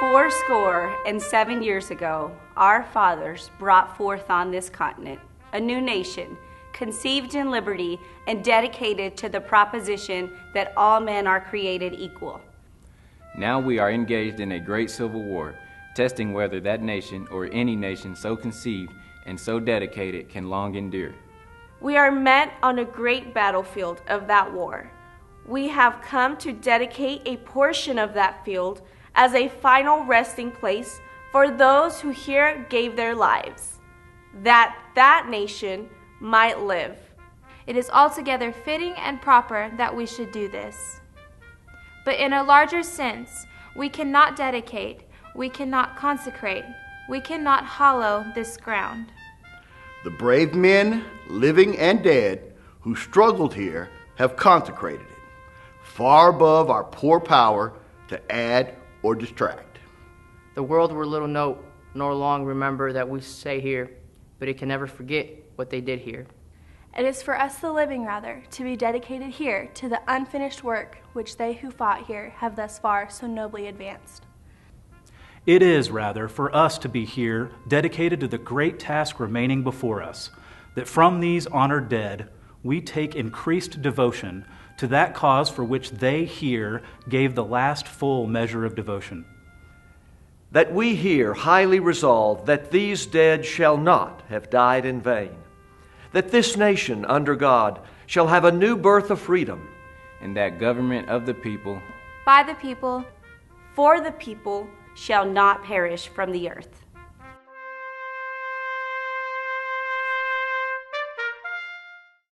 fourscore and 7 years ago, our fathers brought forth on this continent a new nation, conceived in liberty and dedicated to the proposition that all men are created equal. Now we are engaged in a great civil war, testing whether that nation or any nation so conceived and so dedicated can long endure. We are met on a great battlefield of that war. We have come to dedicate a portion of that field as a final resting place for those who here gave their lives, that that nation might live. It is altogether fitting and proper that we should do this. But in a larger sense, we cannot dedicate, we cannot consecrate, we cannot hallow this ground. The brave men, living and dead, who struggled here have consecrated it, far above our poor power to add or distract. The world will little note nor long remember that we say here, but it can never forget what they did here. It is for us the living, rather, to be dedicated here to the unfinished work which they who fought here have thus far so nobly advanced. It is, rather, for us to be here dedicated to the great task remaining before us, that from these honored dead we take increased devotion to that cause for which they here gave the last full measure of devotion. That we here highly resolve that these dead shall not have died in vain, that this nation under God shall have a new birth of freedom, and that government of the people, by the people, For the people shall not perish from the earth.